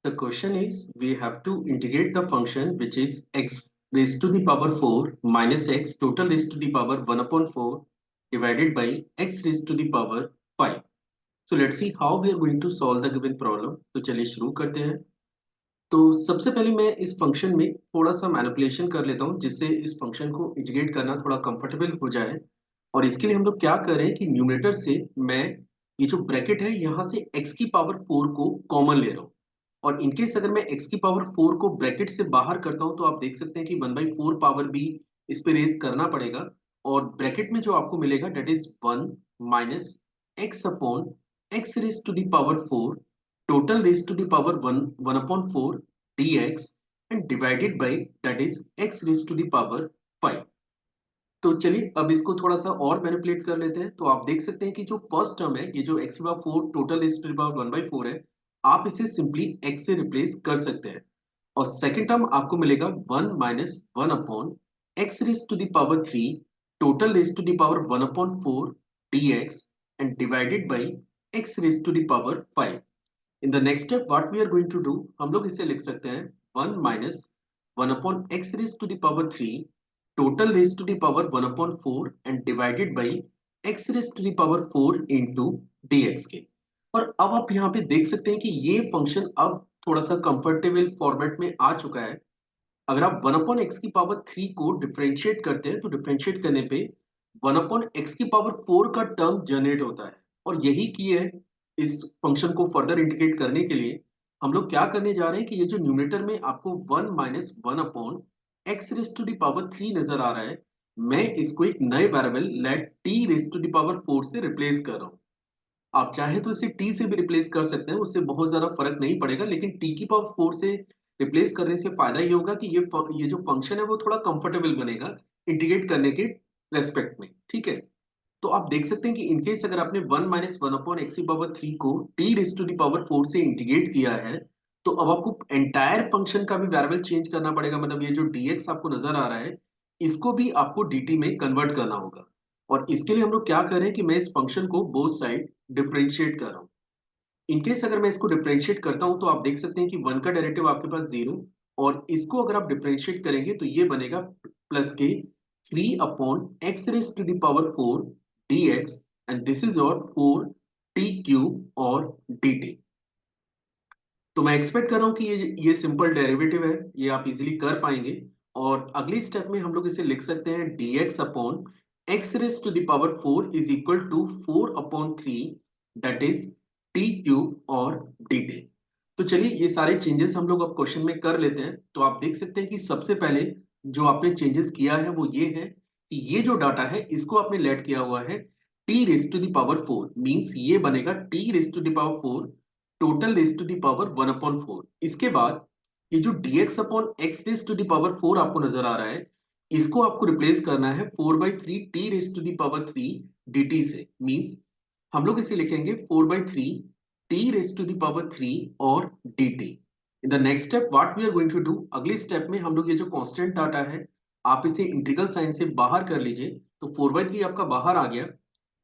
The question is, we have to integrate the function which is x raised to the power 4 minus x total raised to the power 1 upon 4 divided by x raised to the power 5. So let's see how we are going to solve the given problem. तो चलिए शुरू करते हैं। तो सबसे पहले मैं इस फंक्शन में थोड़ा सा मैनिपुलेशन कर लेता हूँ जिससे इस फंक्शन को इंटीग्रेट करना थोड़ा कंफर्टेबल हो जाए। और इसके लिए हम लोग क्या कर रहे हैं कि न्यूमरेटर से मैं ये जो ब्रैकेट है यहाँ से x की पावर 4 को कॉमन ले रहा हूँ। और इनकेस अगर मैं x की पावर 4 को ब्रैकेट से बाहर करता हूँ तो आप देख सकते हैं कि 1/4 पावर भी इस पे रेज करना पड़ेगा। और ब्रैकेट में जो आपको मिलेगा that is 1 minus x upon x raise to the power 4 total raised to the power 1 upon 4 dx and divided by that is x raised to the power 5। तो चलिए अब इसको थोड़ा सा और मैनिपुलेट कर लेते हैं। तो आप देख सकते हैं कि जो फर्स्ट टर्म है ये जो x power 4 total raised to the power 1/4 है, आप इसे सिंपली x से रिप्लेस कर सकते हैं। और सेकंड टर्म आपको मिलेगा 1 minus 1 upon x raised to the power 3 total raised to the power 1 upon 4 dx and divided by x raised to the power 5। In the next step what we are going to do, हम लोग इसे लिख सकते हैं 1 minus 1 upon x raised to the power 3 total raised to the power 1 upon 4 and divided by x raised to the power 4 into dx के। और अब आप यहाँ पे देख सकते हैं कि ये फंक्शन अब थोड़ा सा कंफर्टेबल फॉर्मेट में आ चुका है। अगर आप 1 अपॉन एक्स की पावर 3 को डिफरेंशिएट करते हैं तो डिफरेंशिएट करने पे 1 अपॉन एक्स की पावर 4 का टर्म जनरेट होता है। और यही की है इस फंक्शन को फर्दर इंटीग्रेट करने के लिए हम लोग क्या करने जा रहे हैं कि ये जो न्यूमरेटर में आपको 1 minus 1 upon x raise to the power 3 नजर आ रहा है, मैं इसको एक नए variable let t raise to the power 4 से रिप्लेस कर रहा हूँ। आप चाहे तो इसे टी से भी रिप्लेस कर सकते हैं, उससे बहुत ज्यादा फर्क नहीं पड़ेगा, लेकिन टी की पावर 4 से रिप्लेस करने से फायदा ये होगा कि ये जो फंक्शन है वो थोड़ा कंफर्टेबल बनेगा इंटीग्रेट करने के रेस्पेक्ट में। ठीक है, तो आप देख सकते हैं कि इनकेस अगर आपने 1 माइनस 1 अपॉन एक्स की पावर 3 को t raise to the power 4 से इंटीग्रेट किया है, तो अब आपको एंटायर फंक्शन का भी वेरिएबल चेंज करना पड़ेगा। मतलब ये जो dx आपको नजर आ रहा है इसको भी आपको dt में कन्वर्ट करना होगा। और इसके लिए हम लोग क्या कर रहे हैं कि मैं इस फंक्शन को बोथ साइड डिफरेंशिएट कर रहा हूँ। इनकेस अगर मैं इसको डिफरेंशिएट करता हूं तो आप देख सकते हैं कि 1 का डेरिवेटिव आपके पास 0, और इसको अगर आप डिफरेंशिएट करेंगे तो ये बनेगा प्लस के 3 upon x raise to the power 4 dx and this is your 4 t cube और dt। तो मैं एक्सपेक्ट कर रहा हूं कि ये सिंपल डेरिवेटिव है, ये आप इजीली कर पाएंगे। और अगली स्टेप में हम लोग इसे लिख सकते हैं dx upon x raise to the power 4 is equal to 4 upon 3 that is t cube और dt। तो चलिए ये सारे चेंजेस हम लोग अब क्वेश्चन में कर लेते हैं। तो आप देख सकते हैं कि सबसे पहले जो आपने चेंजेस किया है वो ये है कि ये जो डाटा है इसको आपने लेट किया हुआ है t raise to the power 4, means ये बनेगा t raise to the power 4 total raise to the power 1 upon 4। इसके बाद ये जो dx upon x raise to the power 4 आपको नजर आ रहा है, इसको आपको रिप्लेस करना है 4/3 t raise to the power 3 dt से। मींस हम लोग इसे लिखेंगे 4/3 t raise to the power 3 और dt। In the next step what we are going to do, अगले स्टेप में हम लोग ये जो कांस्टेंट डाटा है आप इसे इंटीग्रल साइन से बाहर कर लीजिए। तो 4/3 आपका बाहर आ गया,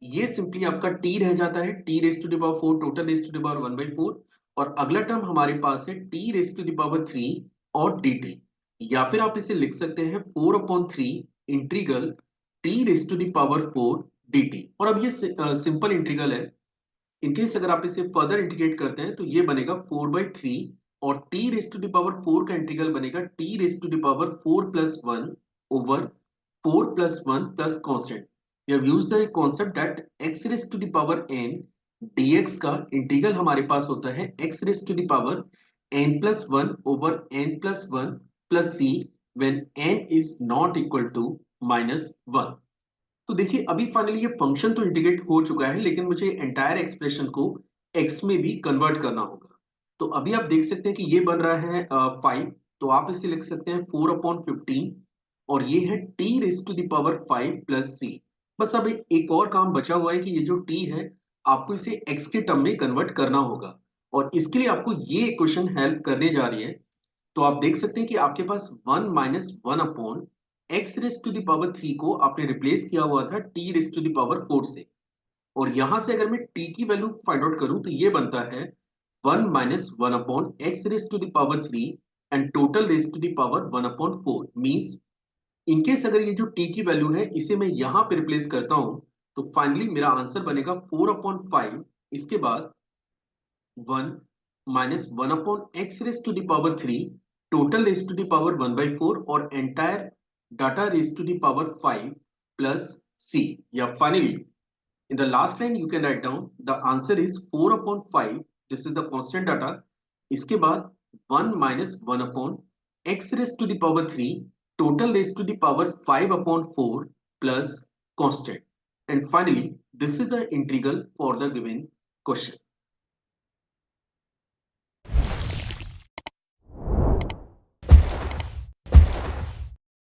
ये सिंपली आपका t रह जाता है t raise to the power 4 total raise to the power 1/4। और अगला टर्म हमारे पास है t raise to the power 3 और dt। या फिर आप इसे लिख सकते हैं 4/3 integral t raise to the power 4 dt। और अब ये सिंपल इंटीग्रल है, इनकेस अगर आप इसे फर्दर इंटीग्रेट करते हैं तो ये बनेगा 4/3 और t raise to the power 4 का इंटीग्रल बनेगा t raise to the power 4 plus 1 over 4 plus 1 plus constant. We have used the concept that x raise to the power n dx का integral हमारे पास होता है x raise to the power n plus 1 over n plus 1 plus c when n is not equal to -1। तो देखिए अभी finally ये function तो इंटीग्रेट हो चुका है, लेकिन मुझे एंटायर एक्सप्रेशन को x में भी कन्वर्ट करना होगा। तो अभी आप देख सकते हैं कि ये बन रहा है 5, तो आप इसे लिख सकते हैं 4/15 और ये है t raise to the power 5 plus c। बस अब एक और काम बचा हुआ है कि ये जो t है आपको इसे x के टर्म में कन्वर्ट करना होगा। और इसके लिए आपको ये इक्वेशन हेल्प करने जा रही है। तो आप देख सकते हैं कि आपके पास 1 minus 1 upon x raise to the power 3 को आपने रिप्लेस किया हुआ था t raise to the power 4 से। और यहां से अगर मैं t की वैल्यू फाइंड आउट करूं तो ये बनता है 1 minus 1 upon x raised to the power 3 and total raised to the power 1 upon 4 means in case अगर ये जो t की वैल्यू है इसे मैं यहां पे रिप्लेस करता हूं तो फाइनली मेरा आंसर बनेगा 4 अपॉन 5 इसके बाद 1 minus 1 upon x raised to the power 3 total raised to the power 1 by 4 और entire data raised to the power 5 plus c. Yeah, finally in the last line you can write down the answer is 4 upon 5. This is the constant data. इसके बाद 1 minus 1 upon x raised to the power 3 total raised to the power 5 upon 4 plus constant. And finally this is the integral for the given question.